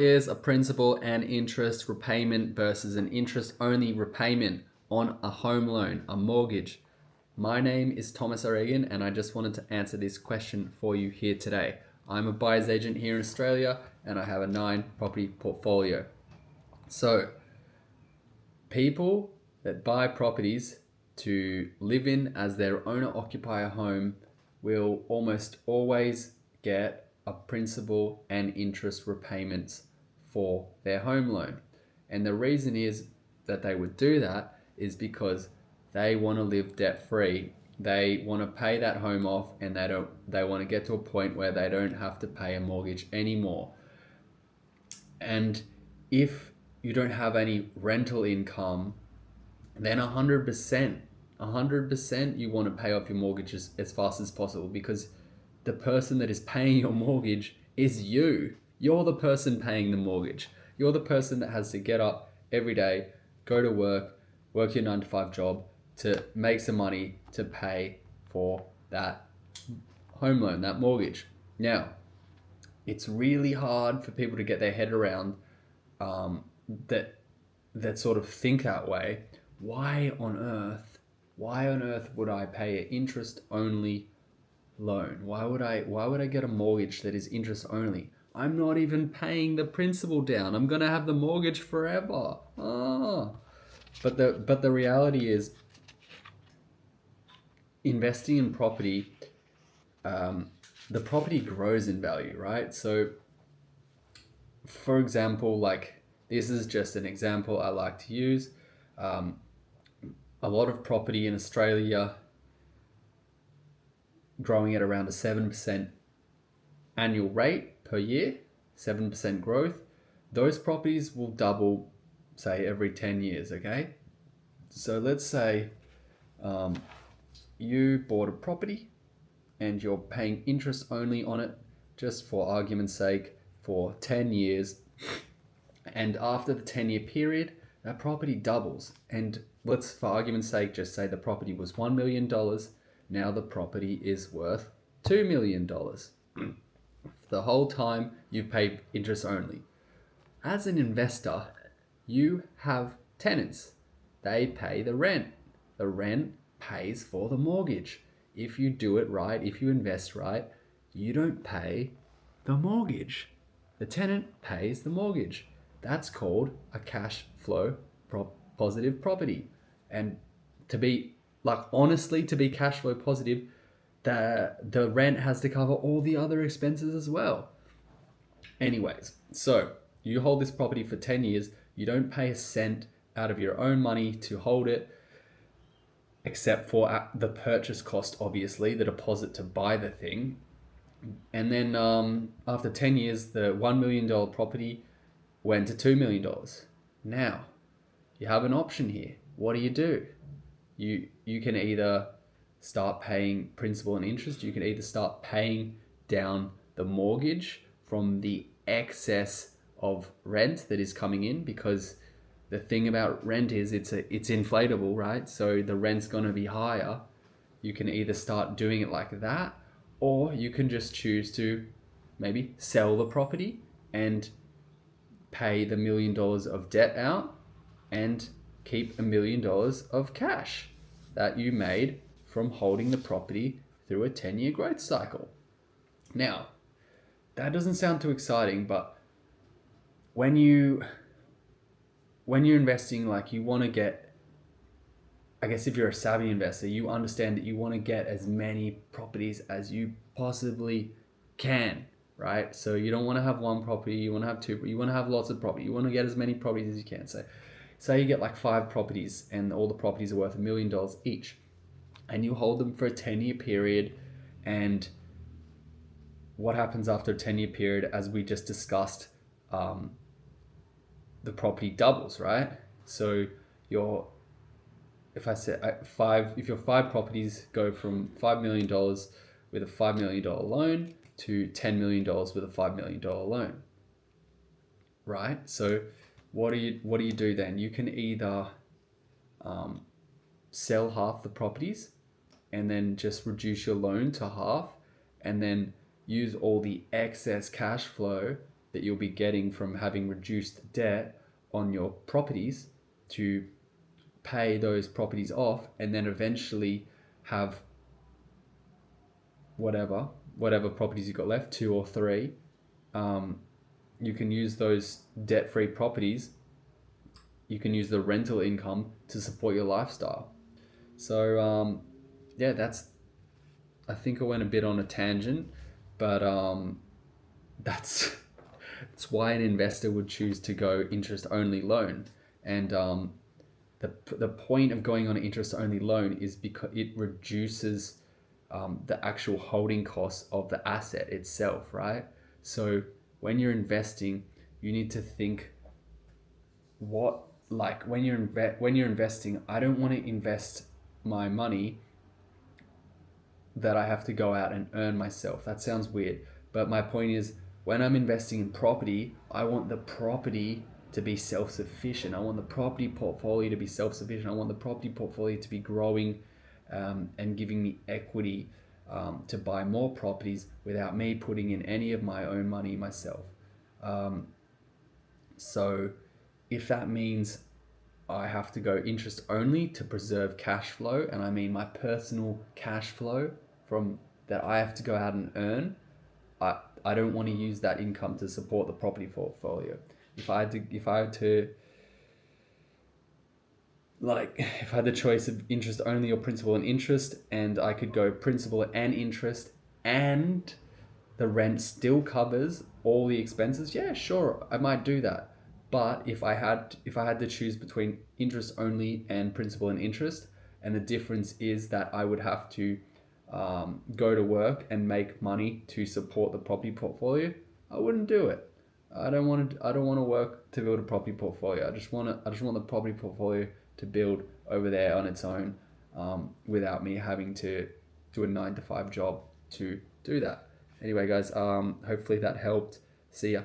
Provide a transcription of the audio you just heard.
is a principal and interest repayment versus an interest-only repayment on a home loan, a mortgage? My name is Thomas O'Regan, and I just wanted to answer this question for you here today. I'm a buyer's agent here in Australia, and I have a 9-property portfolio. So, people that buy properties to live in as their owner-occupier home will almost always get a principal and interest repayments for their home loan. And the reason is that they would do that is because they want to live debt free. They want to pay that home off, and they want to get to a point where they don't have to pay a mortgage anymore. And if you don't have any rental income, then 100% you want to pay off your mortgages as fast as possible, because the person that is paying your mortgage is you. You're the person paying the mortgage. You're the person that has to get up every day, go to work your 9 to 5 job to make some money to pay for that home loan, that mortgage. Now, it's really hard for people to get their head around that sort of think that way. Why on earth would I pay an interest only loan? Why would I get a mortgage that is interest only? I'm not even paying the principal down. I'm gonna have the mortgage forever. But the reality is, investing in property, the property grows in value, right? So, for example, like this is just an example I like to use. A lot of property in Australia growing at around a 7% annual rate per year, 7% growth. Those properties will double, say, every 10 years, okay? So let's say you bought a property and you're paying interest only on it, just for argument's sake, for 10 years. And after the 10-year period, that property doubles. And let's, for argument's sake, just say the property was $1 million. Now the property is worth $2 million. The whole time you've paid interest only. As an investor, you have tenants. They pay the rent. The rent pays for the mortgage. If you do it right, if you invest right, you don't pay the mortgage. The tenant pays the mortgage. That's called a cash flow positive property. And to be cash flow positive, the rent has to cover all the other expenses as well. Anyways, so you hold this property for 10 years. You don't pay a cent out of your own money to hold it, except for the purchase cost, obviously, the deposit to buy the thing. And then after 10 years, the $1 million property went to $2 million. Now, you have an option here. What do? You can either start paying principal and interest. You can either start paying down the mortgage from the excess of rent that is coming in, because the thing about rent is it's inflatable, right? So the rent's going to be higher. You can either start doing it like that, or you can just choose to maybe sell the property and pay the $1 million of debt out and keep $1 million of cash that you made from holding the property through a 10-year growth cycle. Now, that doesn't sound too exciting, but when you're investing, like, you want to get, I guess if you're a savvy investor, you understand that you want to get as many properties as you possibly can, right? So you don't want to have one property, you want to have two, you want to have lots of property, you want to get as many properties as you can. So say you get like 5 properties and all the properties are worth $1 million each, and you hold them for a 10-year period. And what happens after a 10-year period, as we just discussed, the property doubles, right? So if your 5 properties go from $5 million with a $5 million loan to $10 million with a $5 million loan, right? So what do you do then? You can either sell half the properties and then just reduce your loan to half, and then use all the excess cash flow that you'll be getting from having reduced debt on your properties to pay those properties off, and then eventually have whatever properties you've got left, 2 or 3. You can use those debt-free properties. You can use the rental income to support your lifestyle. So yeah, I think I went a bit on a tangent, but that's that's why an investor would choose to go interest only loan. And the point of going on an interest only loan is because it reduces the actual holding costs of the asset itself, right? So when you're investing, you need to think what, like when you're investing, I don't want to invest my money that I have to go out and earn myself. That sounds weird, but my point is, when I'm investing in property, I want the property to be self-sufficient. I want the property portfolio to be self-sufficient. I want the property portfolio to be growing and giving me equity to buy more properties without me putting in any of my own money myself. So if that means I have to go interest only to preserve cash flow, and I mean my personal cash flow from that I have to go out and earn, I don't want to use that income to support the property portfolio. If I had to like if I had the choice of interest only or principal and interest, and I could go principal and interest, and the rent still covers all the expenses, yeah, sure, I might do that. But if I had to choose between interest only and principal and interest, and the difference is that I would have to go to work and make money to support the property portfolio, I wouldn't do it. I don't want to work to build a property portfolio. I just want the property portfolio to build over there on its own, without me having to do a 9 to 5 job to do that. Anyway, guys, hopefully that helped. See ya.